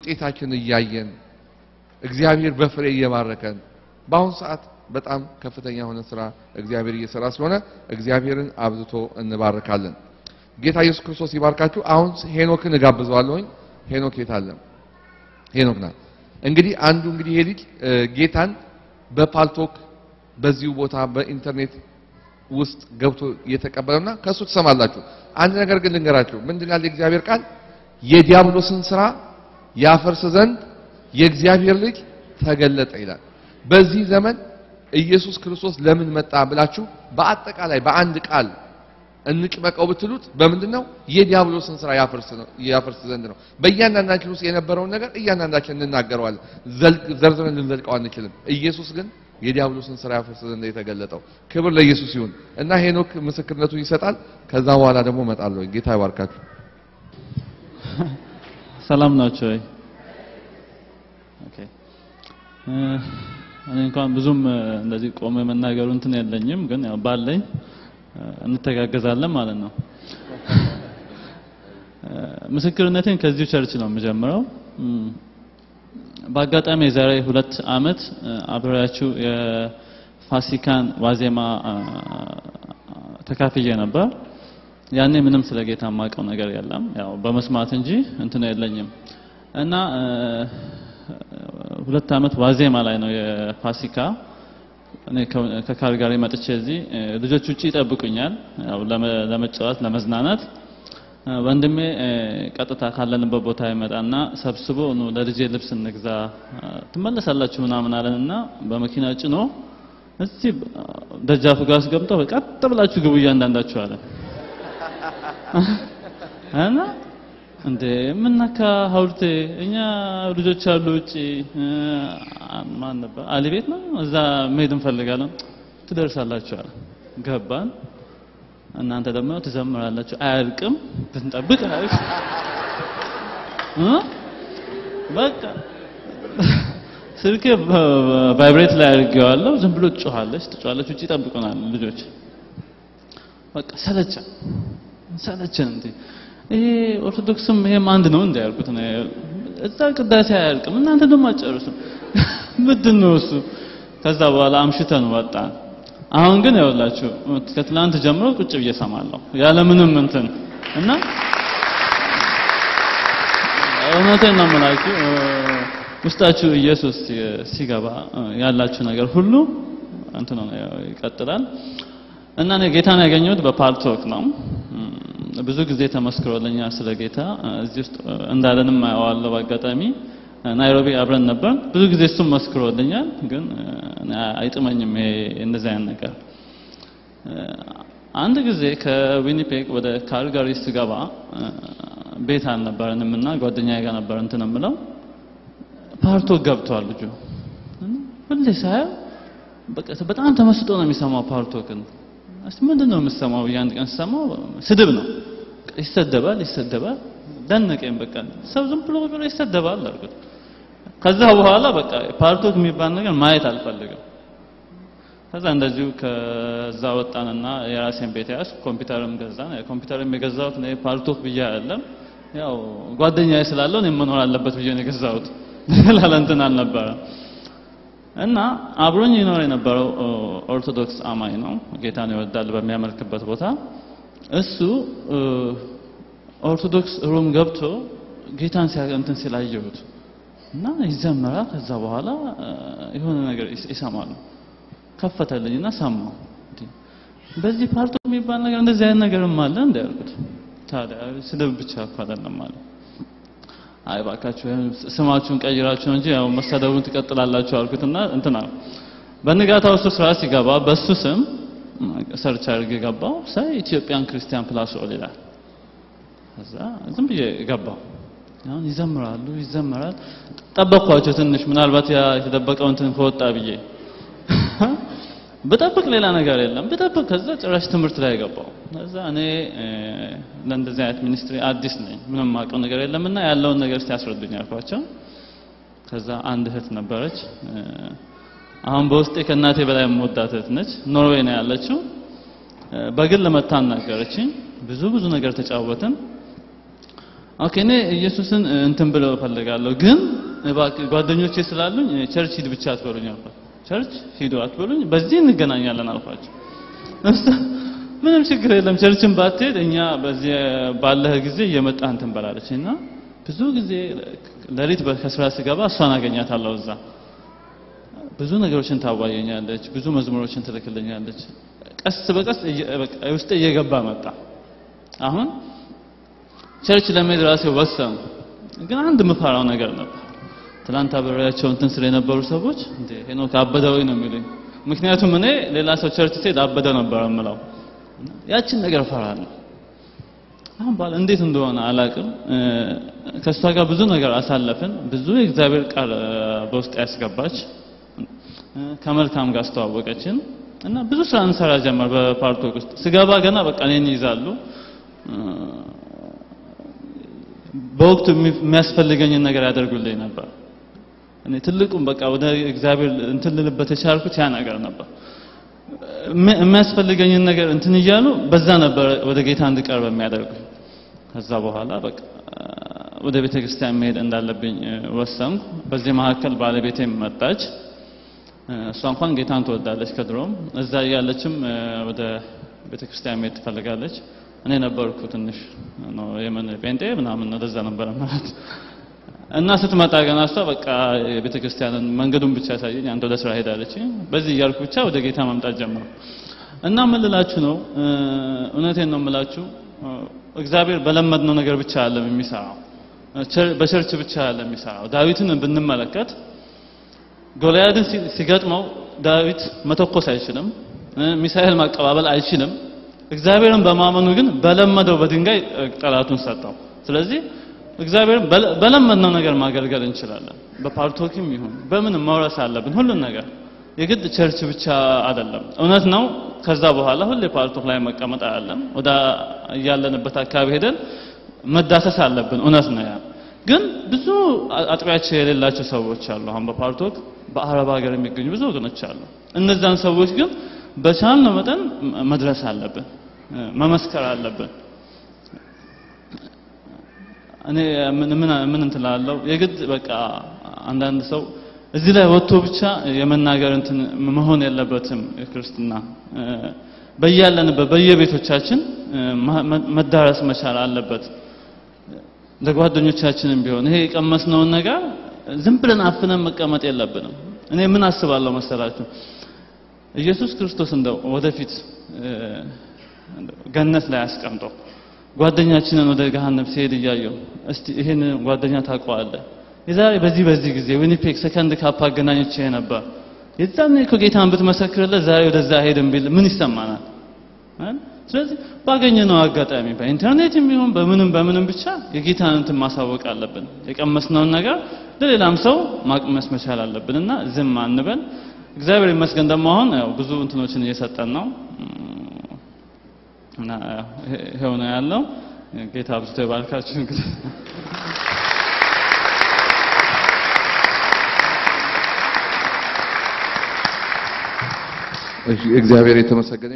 ውጤታችን እያየን እግዚአብሔር በፍሬ እየባረከን በአሁን ሰዓት በጣም ከፍተኛ ሆነ ስራ እግዚአብሔር እየሰራ ስለሆነ እግዚአብሔርን አብዝቶ እንባርካለን። ጌታ ኢየሱስ ክርስቶስ ይባርካችሁ። አሁን ሄኖክን እጋብዘዋለሁ። ሄኖክ የታለ? ሄኖክና እንግዲህ አንዱ እንግዲህ ይሄ ልጅ ጌታን በፓልቶክ በዚሁ ቦታ በኢንተርኔት ውስጥ ገብቶ እየተቀበለና ከሱ ተሰማላችሁ። አንድ ነገር ግን ልንገራችሁ። ምንድን ያለ እግዚአብሔር ቃል የዲያብሎስን ስራ ያፈርስ ዘንድ የእግዚአብሔር ልጅ ተገለጠ ይላል። በዚህ ዘመን ኢየሱስ ክርስቶስ ለምን መጣ ብላችሁ በአጠቃላይ በአንድ ቃል እንጭመቀው ብትሉት በምንድነው? የዲያብሎስን ስራ ያፈርስ ዘንድ ነው። በእያንዳንዳችን ውስጥ የነበረውን ነገር እያንዳንዳችን እንናገረዋለን። ዘርዝረን ልንዘልቀው አንችልም። ኢየሱስ ግን የዲያብሎስን ስራ ያፈርስ ዘንድ የተገለጠው። ክብር ለኢየሱስ ይሁን እና ሄኖክ ምስክርነቱን ይሰጣል። ከዛ በኋላ ደግሞ እመጣለሁ። ጌታ ይባርካችሁ። ሰላም ናችሁ? ኦኬ እኔ እንኳን ብዙም እንደዚህ ቆመ መናገሩ እንትን የለኝም፣ ግን ያው ባለኝ እንተጋገዛለን ማለት ነው። ምስክርነቴን ከዚህ ቸርች ነው የምጀምረው። በአጋጣሚ የዛሬ 2 ዓመት አብሬያችሁ የፋሲካን ዋዜማ ተካፍዬ ነበር። ያኔ ምንም ስለ ጌታ ማቀው ነገር የለም፣ ያው በመስማት እንጂ እንትን የለኝም እና 2 ዓመት ዋዜማ ላይ ነው የፋሲካ እኔ ከካልጋሪ መጥቼ እዚህ ልጆች ውጪ ይጠብቁኛል፣ ያው ለመጫወት ለመዝናናት። ወንድሜ ቀጥታ ካለንበት ቦታ ይመጣና ሰብስቦ ነው ለልጄ ልብስ እንግዛ ትመለሳላችሁ ምናምን አለንና በመኪና ጭኖ እዚህ ደጃፉ ጋር አስገብተው ቀጥ ብላችሁ ግቡ እያንዳንዳችሁ አለ እና እንደ ምንነካ ሀውልቴ እኛ ልጆች አሉ ውጪ ማን ነበር አሊ ቤት ነው እዛ መሄድ እንፈልጋለን ትደርሳላችሁ አለ። ገባን። እናንተ ደግሞ ትዘምራላችሁ አያልቅም ብንጠብቅ አይደል? በቃ ስልኬ ቫይብሬት ላይ አድርጌዋለሁ። ዝም ብሎ ትጮኻለች ውጪ ይጠብቁናል ልጆች። በቃ ሰለቸን እንዴ ይሄ ኦርቶዶክስም ይሄም አንድ ነው እንዴ ያልኩት ነው። እዛ ቅዳሴ አያልቅም እናንተ ደግሞ አጨርሱ ምንድነው እሱ? ከዛ በኋላ አምሽተን ወጣን። አሁን ግን ያውላችሁ ከትላንት ጀምሮ ቁጭ ብዬ ሰማለሁ ያለ ምንም እንትን እና እውነቴን ነው የምላችሁ ውስጣችሁ ኢየሱስ ሲገባ ያላችሁ ነገር ሁሉ እንትን ነው ይቀጥላል። እና እኔ ጌታን ያገኘሁት በፓልቶክ ነው። ብዙ ጊዜ ተመስክሮልኛል ስለ ጌታ። እዚህ ውስጥ እንዳለንም አያዋለሁ። በአጋጣሚ ናይሮቢ አብረን ነበር። ብዙ ጊዜ እሱም መስክሮልኛል፣ ግን አይጥመኝም ይሄ እንደዛ ያን ነገር። አንድ ጊዜ ከዊኒፔግ ወደ ካልጋሪ ስገባ ቤት አልነበረንም እና ጓደኛዬ ጋር ነበር እንትን የምለው ፓልቶክ ገብቷል ልጁ። ሁሌ ሳየው በጣም ተመስጦ ነው የሚሰማው ፓልቶክን። ምንድነው የምሰማው? ያን ቀን ሰማው ስድብ ነው። ይሰደባል ደነቀኝ። በቃ ሰው ዝም ብሎ ይሰደባል አልኩት። ከዛ በኋላ በቃ ፓልቶክ የሚባል ነገር ማየት አልፈልግም። ከዛ እንደዚሁ ከዛ ወጣንና የራሴን ቤት ያስ ኮምፒውተርም ገዛን። ኮምፒውተርም የገዛሁት ነው ፓልቶክ ብዬ አይደለም፣ ያው ጓደኛዬ ስላለው እኔ መኖር አለበት ብዬ ነው የገዛሁት። ለላንተን አልነበረ እና አብሮኝ ይኖር የነበረው ኦርቶዶክስ አማኝ ነው። ጌታን ይወዳል በሚያመልክበት ቦታ። እሱ ኦርቶዶክስ ሩም ገብቶ ጌታን ሲያንተን ሲላየሁት እና ይዘምራል። ከዛ በኋላ የሆነ ነገር ይሰማል። ከፈተልኝና ሰማሁ። በዚህ ፓልቶክ የሚባል ነገር እንደዚህ አይነት ነገርም አለ እንደ ያልኩት። ታዲያ ስድብ ብቻ እኮ አይደለም ማለት አይ ባካችሁ ስማችሁን ቀይራችሁ እንጂ ያው መሰደቡን ትቀጥላላችሁ አልኩትና እንትና በንጋታው እሱ ስራ ሲገባ በሱ ስም ሰርች አድርጌ ገባው። ሳይ ኢትዮጵያን ክርስቲያን ፕላስ ኦል ይላል። ከዛ ዝም ብዬ ገባው። አሁን ይዘምራል። ጠበቅኳቸው ትንሽ ምናልባት ያ የተደበቀው እንትን ከወጣ ብዬ በጠብቅ ሌላ ነገር የለም በጠብቅ። ከዛ ጭራሽ ትምህርት ላይ ገባው። ከዛ እኔ ለእንደዚህ አይነት ሚኒስትሪ አዲስ ነኝ ምንም ማቀው ነገር የለምና ያለውን ነገር ሲያስረዱኝ አልኳቸው። ከዛ አንድ እህት ነበረች አሁን በውስጤ ከእናቴ በላይ የምወዳት እህት ነች። ኖርዌይ ነው ያለችው። በግል ለመታን ነገረችኝ። ብዙ ነገር ተጫወትን ኦኬ እኔ ኢየሱስን እንትን ብለው ፈልጋለሁ ግን ጓደኞቼ ስላሉኝ ቸርች ሂድ ብቻ አትበሉኝ አልኳቸው ቸርች ሂዱ አትበሉኝ በዚህ እንገናኛለን አልኳቸው ምንም ችግር የለም ቸርችን ባትሄድ እኛ በዚህ ባለህ ጊዜ እየመጣህ እንትን በላለችና ብዙ ጊዜ ለሊት ከስራ ስገባ እሷን አገኛታለሁ እዛ ብዙ ነገሮችን ታዋየኛለች ብዙ መዝሙሮችን ትልክልኛለች ቀስ በቀስ ውስጥ እየገባ መጣ አሁን ቸርች ለመሄድ ራሴ ወሰንኩ ግን አንድ ምፈራው ነገር ነበር ትላንት አብሬያቸው እንትን ስለነበሩ ሰዎች እንዴ ሄኖክ አበደው ነው የሚሉኝ ምክንያቱም እኔ ሌላ ሰው ቸርች ሲሄድ አበደ ነበር የምለው ያችን ነገር ፈራለሁ አሁን ባል እንዴት እንደሆነ አላቅም ከሷ ጋር ብዙ ነገር አሳለፈን ብዙ የእግዚአብሔር ቃል በውስጥ ያስገባች ከመልካም ጋር አስተዋወቀችን እና ብዙ ስራ እንሰራ ጀመር በፓርቶክ ውስጥ ስገባ ገና በቃ እኔን ይዛሉ በወቅቱ የሚያስፈልገኝን ነገር ያደርጉልኝ ነበር እኔ ትልቁም በቃ ወደ እግዚአብሔር እንትን ልልበት የቻልኩት ያ ነገር ነበር የሚያስፈልገኝን ነገር እንትን ይያሉ በዛ ነበር ወደ ጌታ እንድቀርብ የሚያደርጉኝ ከዛ በኋላ በቃ ወደ ቤተ ክርስቲያን መሄድ እንዳለብኝ ወሰንኩ በዚህ መካከል ባለቤቴም መጣች እሷ እንኳን ጌታን ትወዳለች ከድሮም እዛ ያለችም ወደ ቤተ ክርስቲያን መሄድ ትፈልጋለች እኔ ነበርኩ ትንሽ ነው የምን ጴንጤ ምናምን እንደዛ ነበር ማለት እና ስትመጣ ገና እሷ በቃ የቤተ ክርስቲያንን መንገዱን ብቻ ያሳየኝ አንተ ወደ ስራ ሄዳለች በዚህ እያልኩ ብቻ ወደ ጌታ መምጣት ጀመርኩ እና ምን ልላችሁ ነው እውነቴን ነው የምላችሁ እግዚአብሔር በለመድነው ነገር ብቻ አይደለም የሚሰራው በቸርች ብቻ አይደለም የሚሰራው ዳዊትን ብንመለከት ጎልያድን ሲገጥመው ዳዊት መተኮስ አይችልም ሚሳኤል ማቀባበል አይችልም እግዚአብሔርን በማመኑ ግን በለመደው በድንጋይ ጠላቱን ሰጠው ስለዚህ እግዚአብሔርን በለመድነው ነገር ማገልገል እንችላለን በፓርቶክም ይሁን በምን መውረስ አለብን ሁሉን ነገር የግድ ቸርች ብቻ አይደለም እውነት ነው ከዛ በኋላ ሁሌ ፓርቶክ ላይ መቀመጥ አይደለም ወደ ያለንበት አካባቢ ሄደን መዳሰስ አለብን እውነት ነው ያ ግን ብዙ አጥቢያቸው የሌላቸው ሰዎች አሉ አሁን በፓርቶክ በአረብ ሀገር የሚገኙ ብዙ ወገኖች አሉ እነዛን ሰዎች ግን በቻልነው መጠን መድረስ አለብን መመስከር አለብን እኔ ምን እንትላለው የግድ በቃ አንዳንድ ሰው እዚህ ላይ ወጥቶ ብቻ የመናገር እንትን መሆን የለበትም ክርስትና በእያለንበት በየቤቶቻችን መዳረስ መቻል አለበት ለጓደኞቻችንም ቢሆን ይሄ የቀመስነውን ነገር ዝም ብለን አፍነን መቀመጥ የለብንም እኔ ምን አስባለሁ መሰላችሁ ኢየሱስ ክርስቶስ እንደው ወደፊት ገነት ላይ አስቀምጦ ጓደኛችንን ወደ ገሃነም ሲሄድ ይያየው እስቲ ይሄን ጓደኛ ታውቀዋለህ የዛሬ በዚህ ጊዜ ዊኒፔግ ሰከንድ ካፕ አገናኝቼ ነበር የዛኔ እኮ ጌታን ብትመሰክርለት ዛሬ ወደዛ ሄድን ቢል ምን ይሰማናል ስለዚህ ባገኘነው አጋጣሚ በኢንተርኔትም ይሁን በምንም ብቻ የጌታን እንትን ማሳወቅ አለብን የቀመስነውን ነገር ለሌላም ሰው ማቅመስ መቻል አለብንና ዝም አንበል እግዚአብሔር ይመስገን ደግሞ አሁን ያው ብዙ እንትኖችን እየሰጠን ነው እና ይሄው ነው ያለው ጌታ ብቻ ይባርካችሁ እንግዲህ እግዚአብሔር የተመሰገነ